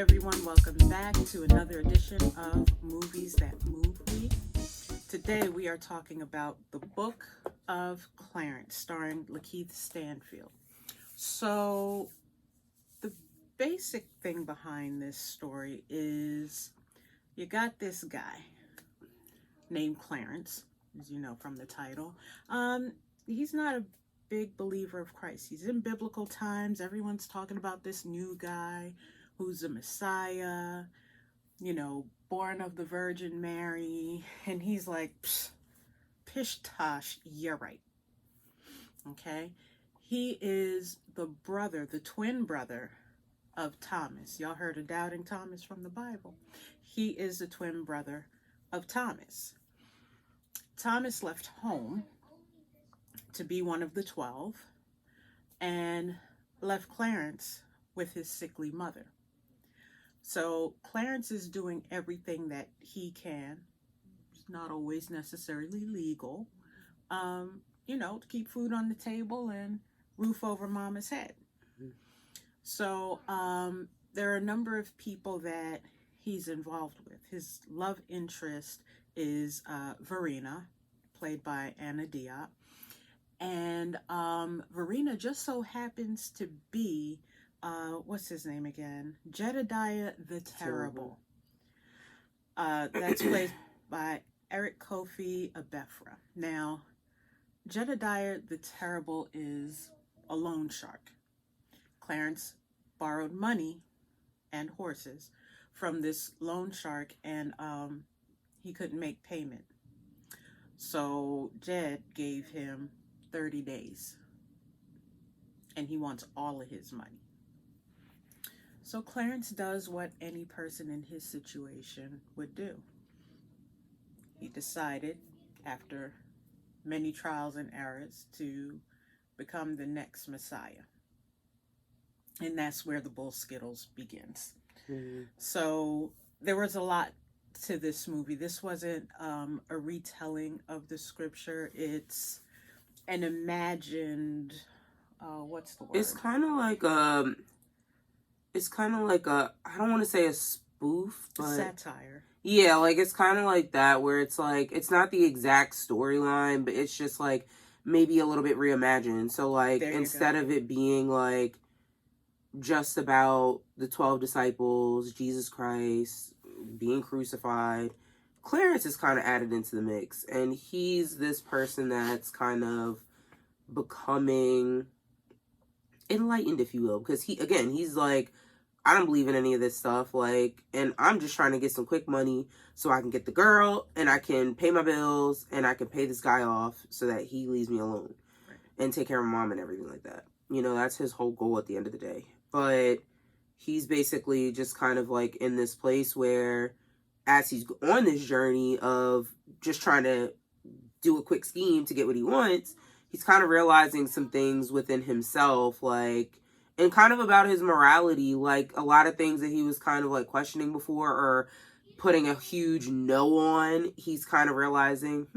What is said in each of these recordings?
everyone, welcome back to another edition of Movies That Move Me. Today we are talking about the Book of Clarence, starring Lakeith Stanfield. So, the basic thing behind this story is you got this guy named Clarence, as you know from the title. He's not a big believer of Christ. He's in biblical times. Everyone's talking about this new guy who's a Messiah, born of the Virgin Mary. And he's like, pish tosh, you're right. Okay? He is the twin brother of Thomas. Y'all heard of Doubting Thomas from the Bible. He is the twin brother of Thomas. Thomas left home to be one of the 12 and left Clarence with his sickly mother. So Clarence is doing everything that he can. It's not always necessarily legal, to keep food on the table and roof over mama's head. So there are a number of people that he's involved with. His love interest is Verena, played by Anna Diop. And Verena just so happens to be, what's his name again? Jedediah the Terrible. That's played by Eric Kofi Abefra. Now, Jedediah the Terrible is a loan shark. Clarence borrowed money and horses from this loan shark, and he couldn't make payment. So Jed gave him 30 days, and he wants all of his money. So Clarence does what any person in his situation would do. He decided, after many trials and errors, to become the next Messiah. And that's where the Bull Skittles begins. So there was a lot to this movie. This wasn't a retelling of the scripture. It's an imagined, what's the word? It's kind of like a, I don't want to say a spoof, but satire. Yeah, like it's kind of like that, where it's like, it's not the exact storyline, but it's just like maybe a little bit reimagined. So like, instead of it being like just about the 12 disciples, Jesus Christ being crucified, Clarence is kind of added into the mix, and he's this person that's kind of becoming enlightened, if you will, because he's like, I don't believe in any of this stuff, like, and I'm just trying to get some quick money so I can get the girl, and I can pay my bills, and I can pay this guy off so that he leaves me alone, and take care of my mom and everything like that. That's his whole goal at the end of the day. But he's basically just kind of like in this place where, as he's on this journey of just trying to do a quick scheme to get what he wants, he's kind of realizing some things within himself, like, and kind of about his morality, like a lot of things that he was kind of like questioning before or putting a huge no on. He's kind of realizing,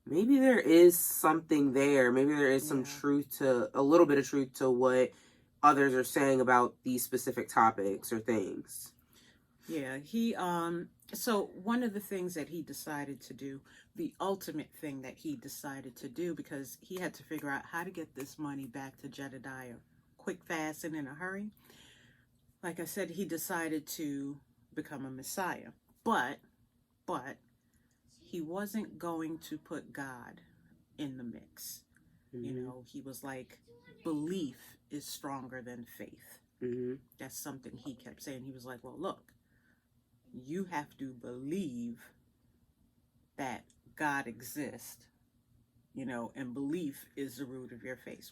maybe there is something there. Maybe there is some truth to, a little bit of truth to what others are saying about these specific topics or things. Yeah, so one of the things that he decided to do, the ultimate thing that he decided to do, because he had to figure out how to get this money back to Jedediah quick, fast, and in a hurry. Like I said, he decided to become a Messiah, but he wasn't going to put God in the mix. He was like, belief is stronger than faith. That's something he kept saying. He was like, well, look, you have to believe that God exists, and belief is the root of your faith,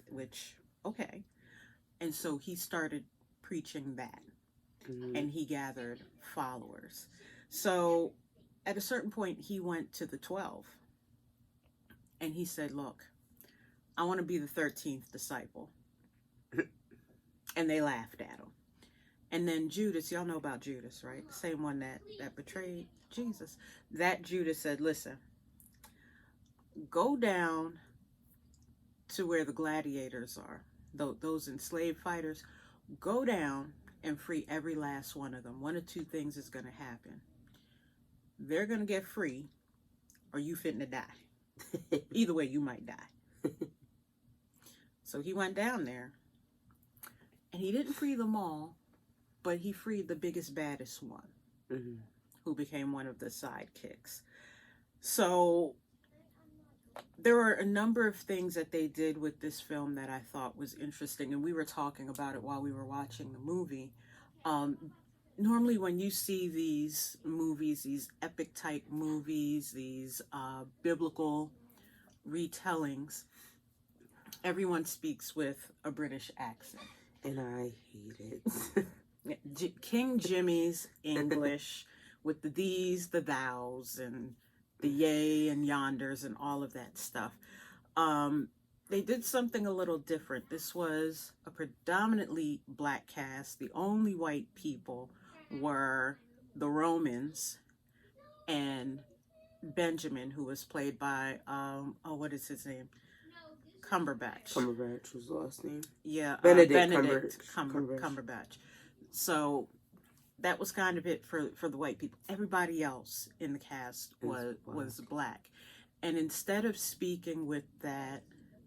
which, okay. And so he started preaching that, and he gathered followers. So at a certain point, he went to the 12, and he said, look, I want to be the 13th disciple. And they laughed at him. And then Judas, y'all know about Judas, right? The same one that betrayed Jesus. That Judas said, listen, go down to where the gladiators are, those enslaved fighters. Go down and free every last one of them. One of two things is going to happen. They're going to get free, or you finna die. Either way, you might die. So he went down there, and he didn't free them all, but he freed the biggest, baddest one, who became one of the sidekicks. So there were a number of things that they did with this film that I thought was interesting, and we were talking about it while we were watching the movie. Normally when you see these movies, these epic type movies, these biblical retellings, everyone speaks with a British accent. And I hate it. King Jimmy's English with the these, the thous, and the yay and yonders and all of that stuff. They did something a little different. This was a predominantly black cast. The only white people were the Romans and Benjamin, who was played by, what is his name? Cumberbatch. Cumberbatch was the last name. Yeah, Benedict Cumberbatch. So that was kind of it for the white people. Everybody else in the cast was black. And instead of speaking with that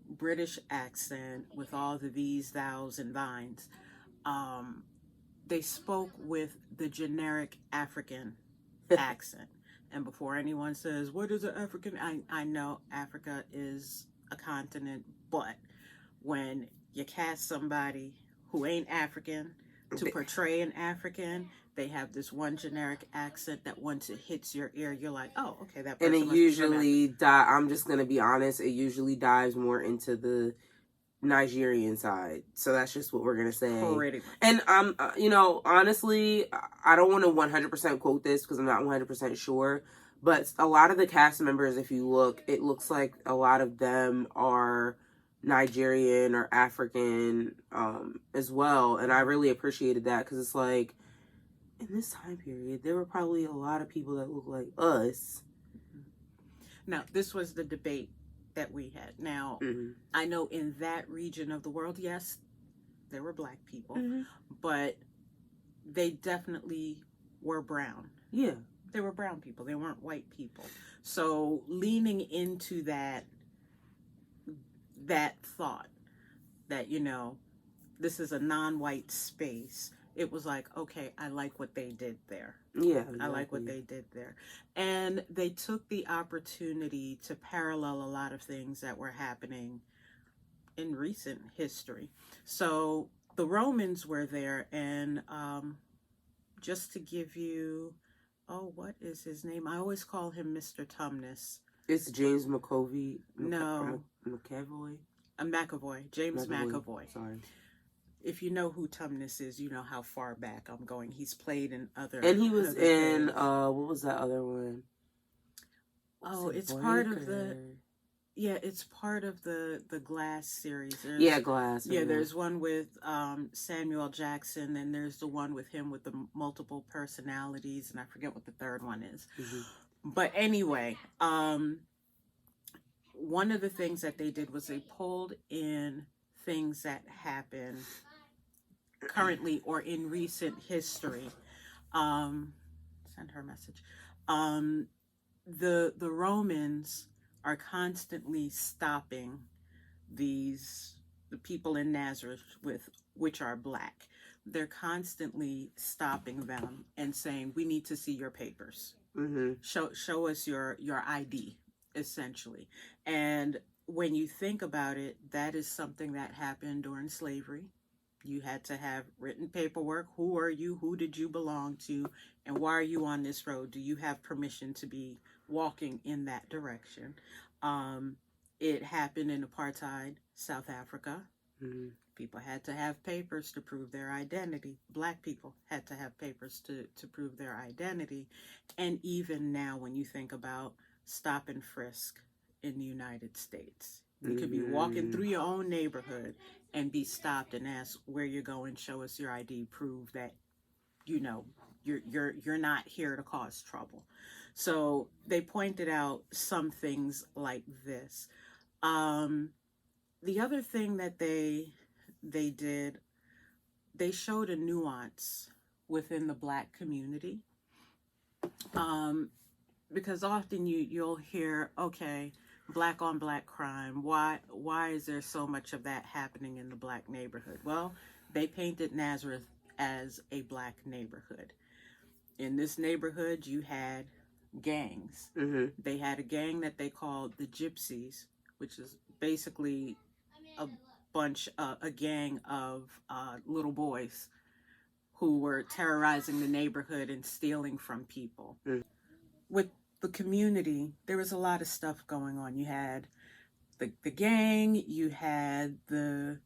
British accent with all the these, thous, and thines, they spoke with the generic African accent. And before anyone says, what is an African? I know Africa is a continent, but when you cast somebody who ain't African to portray an African, they have this one generic accent that once it hits your ear, you're like, oh, okay, that person. And it usually, I'm just going to be honest, it usually dives more into the Nigerian side. So that's just what we're going to say. Pretty much. And, honestly, I don't want to 100% quote this because I'm not 100% sure. But a lot of the cast members, if you look, it looks like a lot of them are Nigerian or African as well. And I really appreciated that because it's like, in this time period, there were probably a lot of people that look like us. Now, this was the debate that we had. Now, I know in that region of the world, yes, there were black people, but they definitely were brown. Yeah. They were brown people. They weren't white people. So leaning into that thought that, this is a non-white space, it was like, okay, I like what they did there. Yeah, exactly. I like what they did there. And they took the opportunity to parallel a lot of things that were happening in recent history. So the Romans were there, and just to give you, what is his name? I always call him Mr. Tumnus. It's James McAvoy. No. McAvoy? McAvoy. James McAvoy. Sorry. If you know who Tumnus is, you know how far back I'm going. He's played in other... And he was in, what was that other one? It's part of the... Yeah, it's part of the Glass series. Glass. Yeah, there's one with Samuel Jackson, and there's the one with him with the multiple personalities, and I forget what the third one is. But anyway, one of the things that they did was they pulled in things that happened currently or in recent history. Send her a message. The Romans are constantly stopping the people in Nazareth which are black. They're constantly stopping them and saying, we need to see your papers. Show us your ID, essentially. And when you think about it, that is something that happened during slavery. You had to have written paperwork. Who are you? Who did you belong to? And why are you on this road? Do you have permission to be walking in that direction? It happened in apartheid South Africa. People had to have papers to prove their identity. Black people had to have papers to prove their identity. And even now, when you think about stop and frisk in the United States, you could be walking through your own neighborhood and be stopped and asked where you're going, show us your ID, prove that, you're not here to cause trouble. So they pointed out some things like this. The other thing that they did they showed a nuance within the Black community. Because often you'll hear, okay, Black on Black crime. Why is there so much of that happening in the Black neighborhood? Well, they painted Nazareth as a Black neighborhood. In this neighborhood, you had gangs. Mm-hmm. They had a gang that they called the Gypsies, which is basically a gang of little boys who were terrorizing the neighborhood and stealing from people. Mm-hmm. With the community, there was a lot of stuff going on. You had the gang, you had the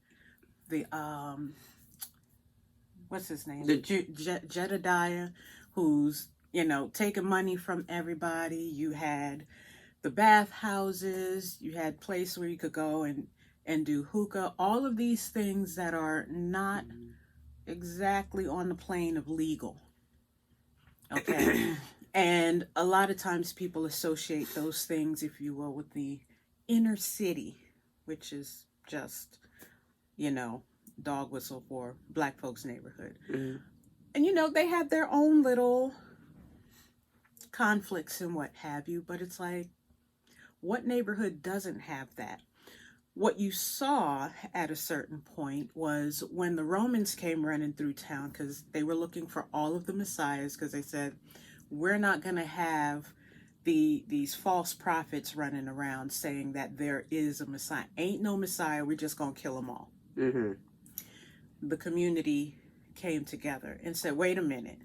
what's his name? Jedediah, who's, taking money from everybody. You had the bathhouses, you had place where you could go and do hookah, all of these things that are not exactly on the plane of legal. Okay. And a lot of times people associate those things, if you will, with the inner city, which is just, dog whistle for Black folks' neighborhood. Mm-hmm. And, they have their own little conflicts and what have you, but it's like, what neighborhood doesn't have that? What you saw at a certain point was when the Romans came running through town, because they were looking for all of the messiahs, because they said, we're not going to have these false prophets running around saying that there is a messiah. Ain't no messiah, we're just going to kill them all. Mm-hmm. The community came together and said, wait a minute,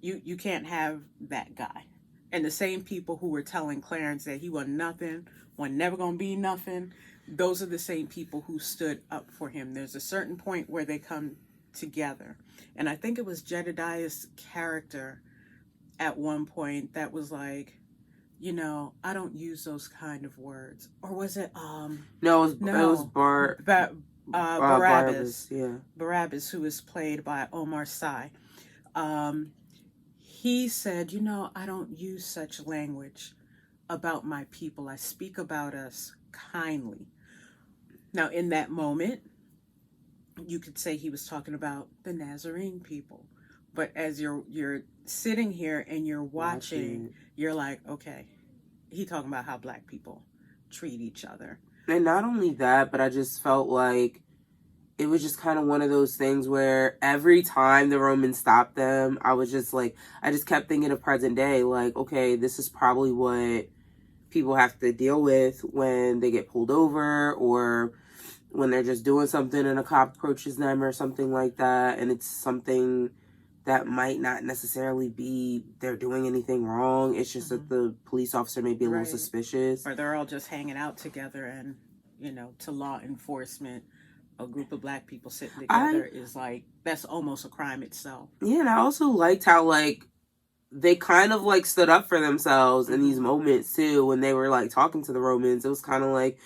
you can't have that guy. And the same people who were telling Clarence that he wasn't nothing, wasn't never going to be nothing, those are the same people who stood up for him. There's a certain point where they come together. And I think it was Jedediah's character at one point that was like, I don't use those kind of words. Or was it No, it was Barabbas. Yeah. Barabbas, who is played by Omar Sy. He said, I don't use such language about my people. I speak about us kindly. Now, in that moment, you could say he was talking about the Nazarene people. But as you're sitting here and you're watching, you're like, okay, he talking about how Black people treat each other. And not only that, but I just felt like it was just kind of one of those things where every time the Romans stopped them, I was just like, I just kept thinking of present day, like, okay, this is probably what people have to deal with when they get pulled over or when they're just doing something and a cop approaches them or something like that. And it's something that might not necessarily be they're doing anything wrong. It's just that the police officer may be a little suspicious. Or they're all just hanging out together and, to law enforcement, a group of Black people sitting together is like, that's almost a crime itself. Yeah, and I also liked how, like, they kind of, like, stood up for themselves in these moments, too, when they were, like, talking to the Romans. It was kind of like,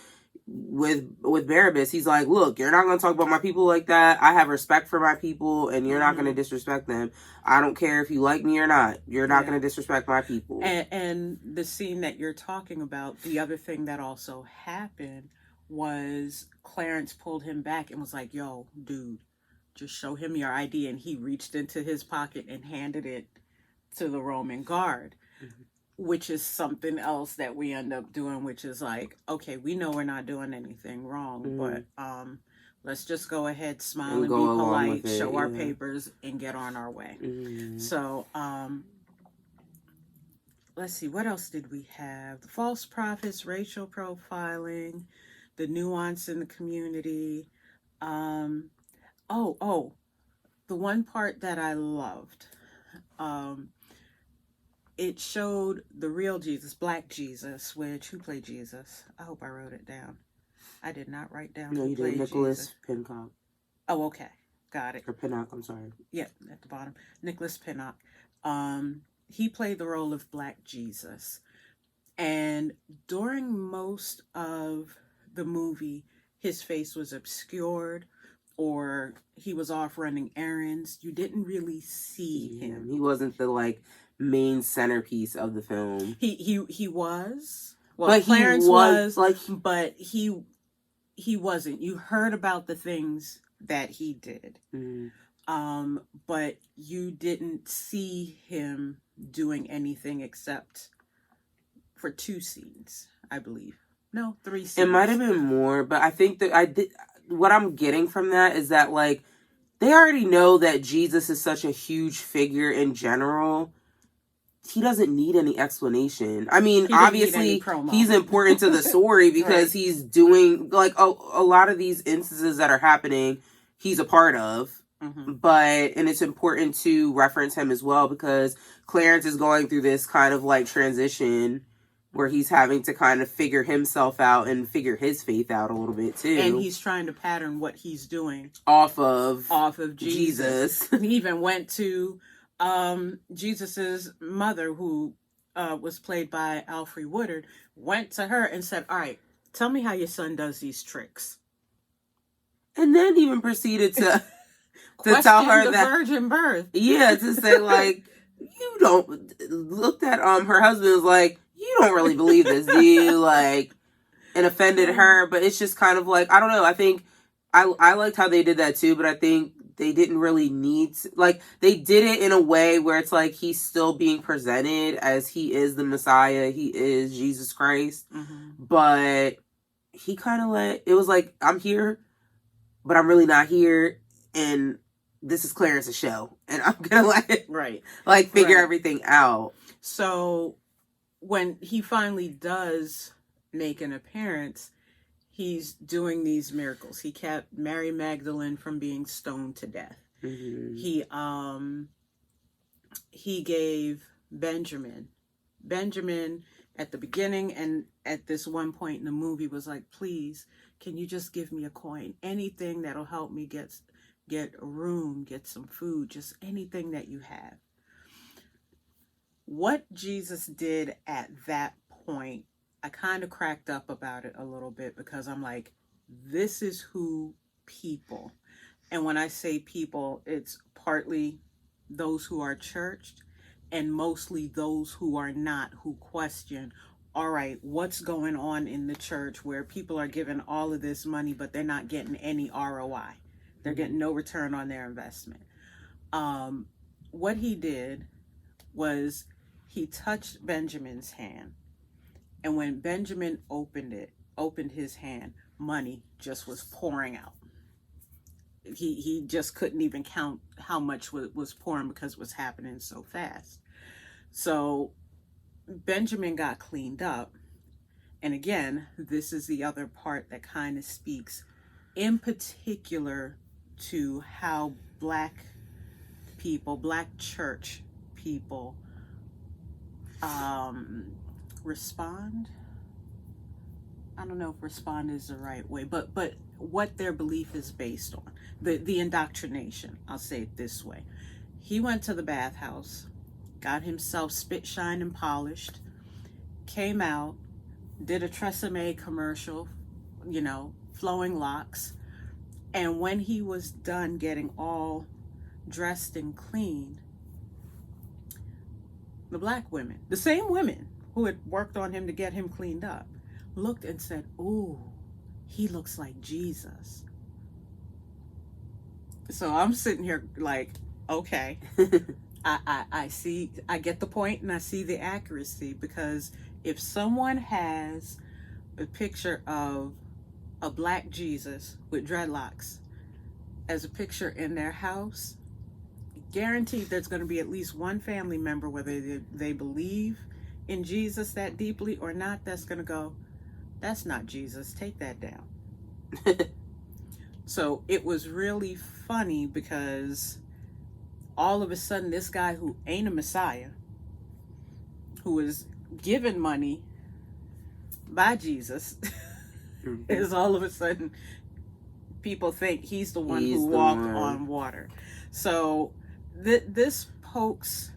with Barabbas, he's like, look, you're not going to talk about my people like that. I have respect for my people, and you're not going to disrespect them. I don't care if you like me or not. You're not going to disrespect my people. And the scene that you're talking about, the other thing that also happened was Clarence pulled him back and was like, yo, dude, just show him your ID. And he reached into his pocket and handed it to the Roman guard. Mm-hmm. Which is something else that we end up doing, which is like, okay, we know we're not doing anything wrong, but let's just go ahead, smile and be polite, show our papers, and get on our way. Mm-hmm. So, let's see, what else did we have? The false prophets, racial profiling, the nuance in the community. The one part that I loved, it showed the real Jesus, Black Jesus, who played Jesus? I hope I wrote it down. I did not write down. No, you did. Nicholas Pinnock. Oh, okay. Got it. Or Pinnock, I'm sorry. Yeah, at the bottom. Nicholas Pinnock. He played the role of Black Jesus. And during most of the movie, his face was obscured or he was off running errands. You didn't really see him. He wasn't the, like, main centerpiece of the film. He was. Well, but Clarence was, like, but he wasn't. You heard about the things that he did. Mm-hmm. But you didn't see him doing anything except for 2 scenes, I believe. No, 3 scenes. It might have been more, but I think that I did. What I'm getting from that is that, like, they already know that Jesus is such a huge figure in general. He doesn't need any explanation. I mean, obviously, he's important to the story because right. He's doing, like, a lot of these instances that are happening, he's a part of. Mm-hmm. And it's important to reference him as well because Clarence is going through this kind of, like, transition where he's having to kind of figure himself out and figure his faith out a little bit too. And he's trying to pattern what he's doing off of Jesus. He even went to Jesus's mother, who was played by Alfre Woodard, went to her and said, "All right, tell me how your son does these tricks." And then even proceeded to tell her the virgin birth. Yeah, to say, like, you don't, looked at her husband was like, you don't really believe this, do you? Like, and offended her. But it's just kind of like, I don't know. I think I liked how they did that too, but I think they didn't really need to, like, they did it in a way where it's like he's still being presented as he is the Messiah. He is Jesus Christ. Mm-hmm. But he kind of it was like, I'm here, but I'm really not here. And this is Clarence's show. And I'm going to figure everything out. So when he finally does make an appearance, he's doing these miracles. He kept Mary Magdalene from being stoned to death. Mm-hmm. He gave Benjamin at the beginning and at this one point in the movie was like, please, can you just give me a coin? Anything that'll help me get a room, get some food, just anything that you have. What Jesus did at that point, I kind of cracked up about it a little bit because I'm like, this is who people, and when I say people, it's partly those who are churched and mostly those who are not, who question, all right, what's going on in the church where people are giving all of this money, but they're not getting any ROI. They're getting no return on their investment. What he did was he touched Benjamin's hand. And when Benjamin opened his hand, money just was pouring out. He just couldn't even count how much was pouring because it was happening so fast. So Benjamin got cleaned up. And again, this is the other part that kind of speaks in particular to how Black people, Black church people, respond. I don't know if respond is the right way, but what their belief is based on. The indoctrination, I'll say it this way. He went to the bathhouse, got himself spit, shined, and polished, came out, did a Tresemme commercial, flowing locks. And when he was done getting all dressed and clean, the Black women, the same women who had worked on him to get him cleaned up, looked and said, "Ooh, he looks like Jesus." So I'm sitting here like, okay, I see, I get the point and I see the accuracy, because if someone has a picture of a Black Jesus with dreadlocks as a picture in their house, guaranteed there's going to be at least one family member, whether they believe in Jesus that deeply or not, that's going to go, that's not Jesus, take that down. So it was really funny because all of a sudden this guy who ain't a Messiah, who was given money by Jesus, is all of a sudden people think he's the one who walked on water. So this pokes,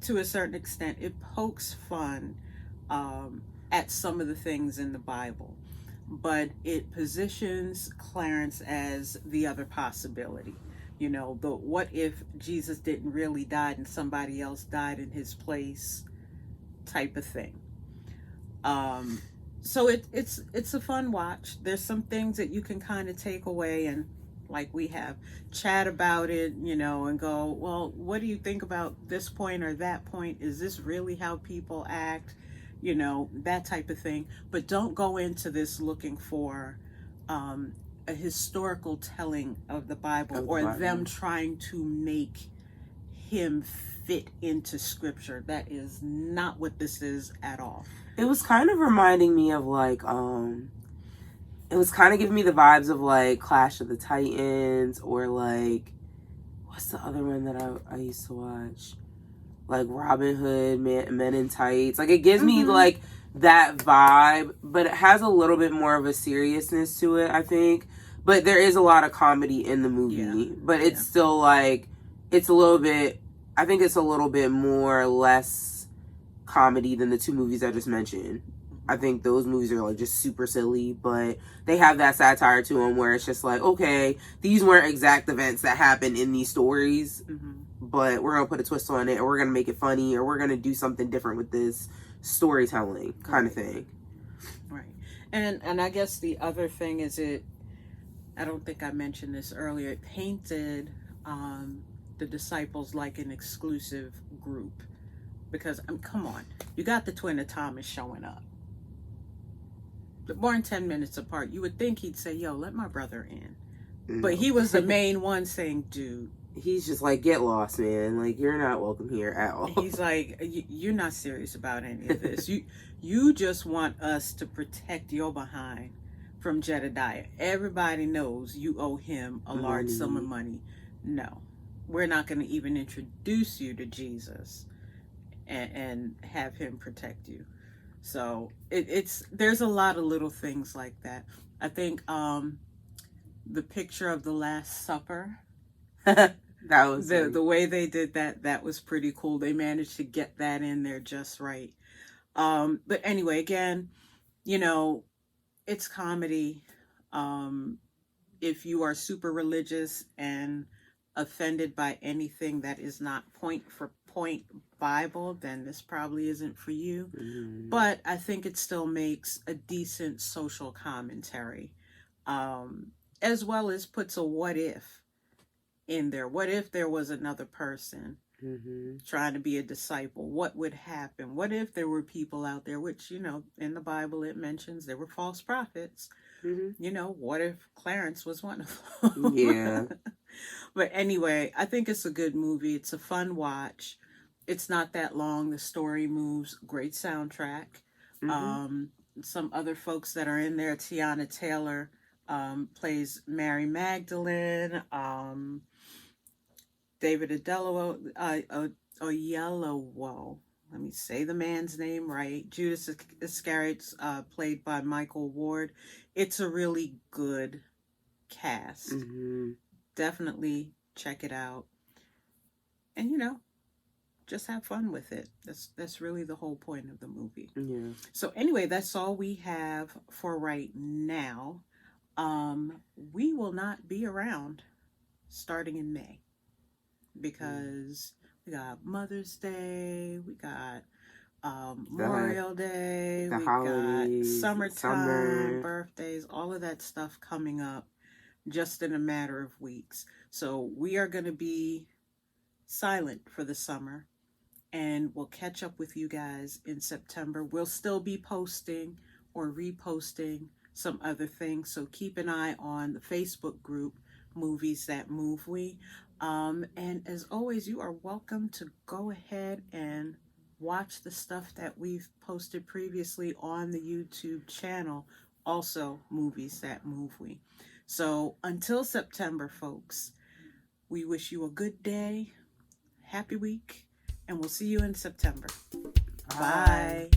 to a certain extent, it pokes fun at some of the things in the Bible, but it positions Clarence as the other possibility. The what if Jesus didn't really die and somebody else died in his place type of thing. So it's a fun watch. There's some things that you can kind of take away and like we have, chat about it, you know, and go, well, what do you think about this point or that point? Is this really how people act? You know, that type of thing. But don't go into this looking for a historical telling of the Bible, or them trying to make him fit into scripture. That is not what this is at all. It was kind of reminding me of like it was kind of giving me the vibes of like Clash of the Titans, or like, what's the other one that I used to watch? Like Robin Hood, Men in Tights. Like, it gives me like that vibe, but it has a little bit more of a seriousness to it, I think. But there is a lot of comedy in the movie, but it's still like, it's a little bit, I think it's a little bit more less comedy than the two movies I just mentioned. I think those movies are like just super silly, but they have that satire to them where it's just like, okay, these weren't exact events that happened in these stories, but we're gonna put a twist on it, or we're gonna make it funny, or we're gonna do something different with this storytelling kind of thing. Right. And I guess the other thing is, I don't think I mentioned this earlier, it painted the disciples like an exclusive group. Because, come on, you got the twin of Thomas showing up. They're born 10 minutes apart. You would think he'd say, yo, let my brother in. But he was the main one saying, dude. He's just like, get lost, man. Like, you're not welcome here at all. He's like, you're not serious about any of this. You just want us to protect your behind from Jedediah. Everybody knows you owe him a large sum of money. No, we're not going to even introduce you to Jesus and have him protect you. So there's a lot of little things like that. I think the picture of the Last Supper, that was the way they did that was pretty cool. They managed to get that in there just right. But anyway, again, you know, it's comedy. If you are super religious and offended by anything that is not point for point Bible, then this probably isn't for you. But I think it still makes a decent social commentary, as well as puts a what if in there. What if there was another person trying to be a disciple? What would happen? What if there were people out there, which, you know, in the Bible it mentions there were false prophets. You know, what if Clarence was one of them? Yeah. But anyway, I think it's a good movie. It's a fun watch. It's not that long. The story moves. Great soundtrack. Some other folks that are in there. Tiana Taylor plays Mary Magdalene. David Oyelowo. Let me say the man's name right. Judas Iscariot's played by Michael Ward. It's a really good cast. Definitely check it out. And, you know, just have fun with it. That's really the whole point of the movie. Yeah. So anyway, that's all we have for right now. We will not be around starting in May, because we got Mother's Day, we got Memorial Day, we got summertime, birthdays, all of that stuff coming up just in a matter of weeks. So we are going to be silent for the summer, and we'll catch up with you guys in September. We'll still be posting or reposting some other things, so keep an eye on the Facebook group, Movies That Move We. And as always, you are welcome to go ahead and watch the stuff that we've posted previously on the YouTube channel, also Movies That Move We. So until September, folks, we wish you a good day, happy week, and we'll see you in September. Bye.